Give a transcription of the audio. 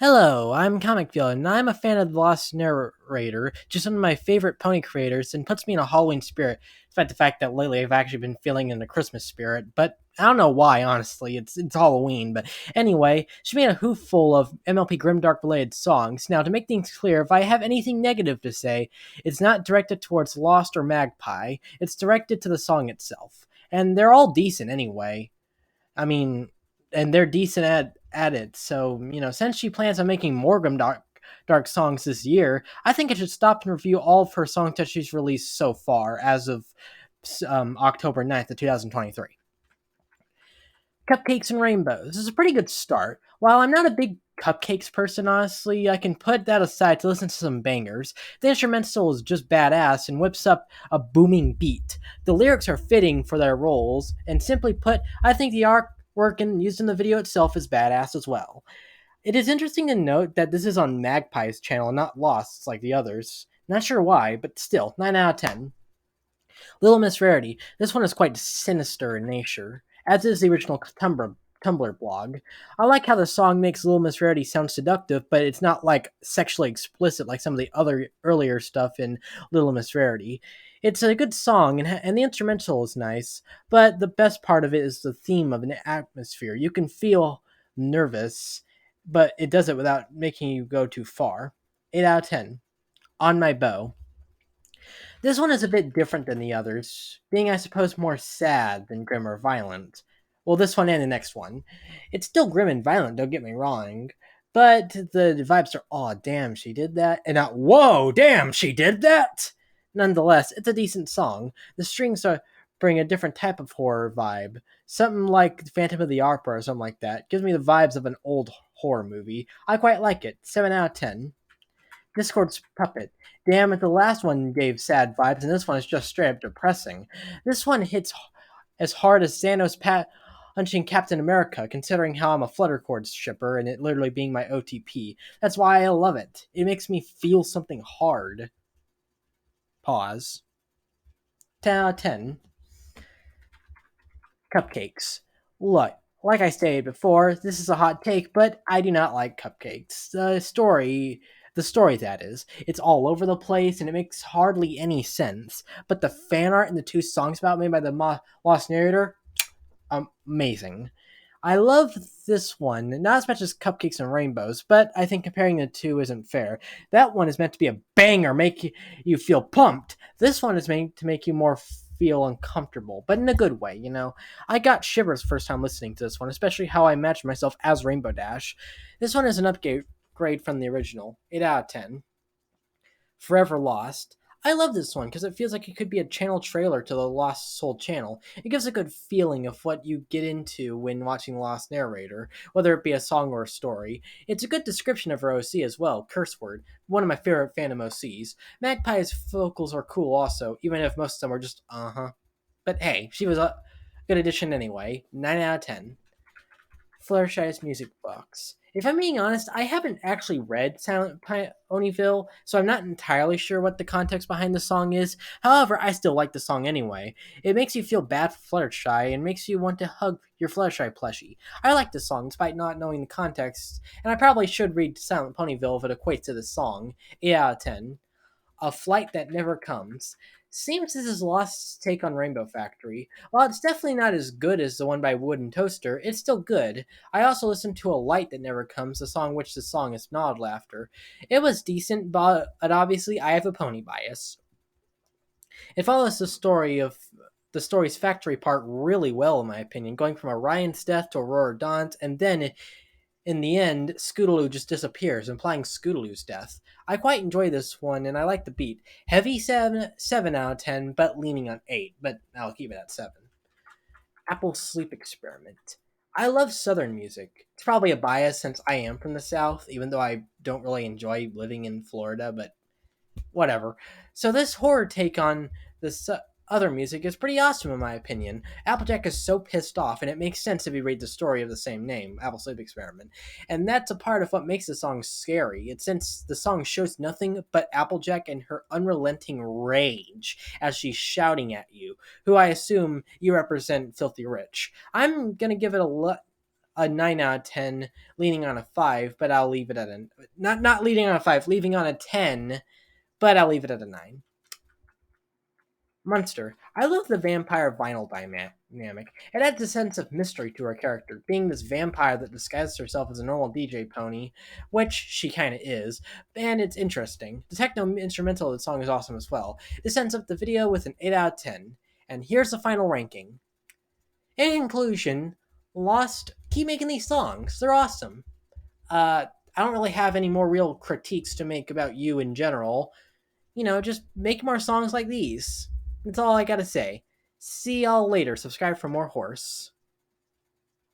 Hello, I'm Comic Villain, and I'm a fan of The Lost Narrator, just one of my favorite pony creators, and puts me in a Halloween spirit, despite the fact that lately I've actually been feeling in the Christmas spirit, but I don't know why, honestly, it's Halloween, but anyway, she made a hoof full of MLP Grimdark related songs. Now, to make things clear, if I have anything negative to say, it's not directed towards Lost or Magpie, it's directed to the song itself, and they're all decent anyway. I mean, and they're decent at it. So since she plans on making more dark songs this year, I think I should stop and review all of her songs that she's released so far as of October 9th of 2023. Cupcakes and Rainbows. This is a pretty good start. While I'm not a big cupcakes person, honestly, I can put that aside to listen to some bangers. The instrumental is just badass and whips up a booming beat. The lyrics are fitting for their roles, and simply put, I think the artwork used in the video itself is badass as well. It is interesting to note that this is on Magpie's channel, not Lost's like the others. Not sure why, but still, 9 out of 10. Little Miss Rarity. This one is quite sinister in nature, as is the original Tumblr blog. I like how the song makes Little Miss Rarity sound seductive, but it's not like sexually explicit like some of the other earlier stuff in Little Miss Rarity. It's a good song, and the instrumental is nice, but the best part of it is the theme of an atmosphere. You can feel nervous, but it does it without making you go too far. 8 out of 10. On My Bow. This one is a bit different than the others, being I suppose more sad than grim or violent. Well, this one and the next one. It's still grim and violent, don't get me wrong, but the vibes are, "Aw, damn, she did that," and not, "Whoa, damn, she did that!" Nonetheless, it's a decent song. The strings bring a different type of horror vibe. Something like Phantom of the Opera or something like that. Gives me the vibes of an old horror movie. I quite like it. 7 out of 10. Discord's Puppet. Damn it, the last one gave sad vibes, and this one is just straight up depressing. This one hits as hard as Thanos punching Captain America, considering how I'm a Fluttercord shipper and it literally being my OTP. That's why I love it. It makes me feel something hard. Pause. 10 out of 10. Cupcakes. Look, like I stated before, this is a hot take, but I do not like cupcakes. The story that is, it's all over the place and it makes hardly any sense. But the fan art and the two songs about made by the Lost Narrator, amazing. I love this one, not as much as Cupcakes and Rainbows, but I think comparing the two isn't fair. That one is meant to be a banger, make you feel pumped. This one is meant to make you more feel uncomfortable, but in a good way, I got shivers first time listening to this one, especially how I imagined myself as Rainbow Dash. This one is an upgrade from the original, 8 out of 10. Forever Lost. I love this one because it feels like it could be a channel trailer to the Lost Soul channel. It gives a good feeling of what you get into when watching Lost Narrator, whether it be a song or a story. It's a good description of her OC as well, Curse Word, one of my favorite fandom OCs. Magpie's vocals are cool also, even if most of them are just uh-huh. But hey, she was a good addition anyway. 9 out of 10. Fluttershy's music box. If I'm being honest, I haven't actually read Silent Ponyville, so I'm not entirely sure what the context behind the song is. However, I still like the song anyway. It makes you feel bad for Fluttershy and makes you want to hug your Fluttershy plushie. I like the song despite not knowing the context, and I probably should read Silent Ponyville if it equates to the song. 8 out of 10. A Flight That Never Comes. Seems this is Lost's take on Rainbow Factory. While it's definitely not as good as the one by Wood and Toaster, it's still good. I also listened to A Light That Never Comes, the song is modeled after. It was decent, but obviously I have a pony bias. It follows the story's factory part really well, in my opinion, going from Orion's death to Aurora Dawn's, and then in the end, Scootaloo just disappears, implying Scootaloo's death. I quite enjoy this one, and I like the beat. Heavy 7 out of 10, but leaning on 8, but I'll keep it at 7. Apple Sleep Experiment. I love Southern music. It's probably a bias since I am from the South, even though I don't really enjoy living in Florida, but whatever. So this horror take on this other music is pretty awesome in my opinion. Applejack is so pissed off, and it makes sense if you read the story of the same name, Apple Sleep Experiment. And that's a part of what makes the song scary. It's since the song shows nothing but Applejack and her unrelenting rage as she's shouting at you, who I assume you represent Filthy Rich. I'm gonna give it a 9 out of 10, leaning on a 5, but I'll leave it at a not leaning on a 5, leaving on a 10, but I'll leave it at a 9. Munster. I love the vampire vinyl dynamic. It adds a sense of mystery to her character, being this vampire that disguises herself as a normal DJ pony, which she kind of is, and it's interesting. The techno instrumental of the song is awesome as well. This ends up the video with an 8 out of 10. And here's the final ranking. In conclusion, Lost, keep making these songs. They're awesome. I don't really have any more real critiques to make about you in general. Just make more songs like these. That's all I gotta say. See y'all later. Subscribe for more horse.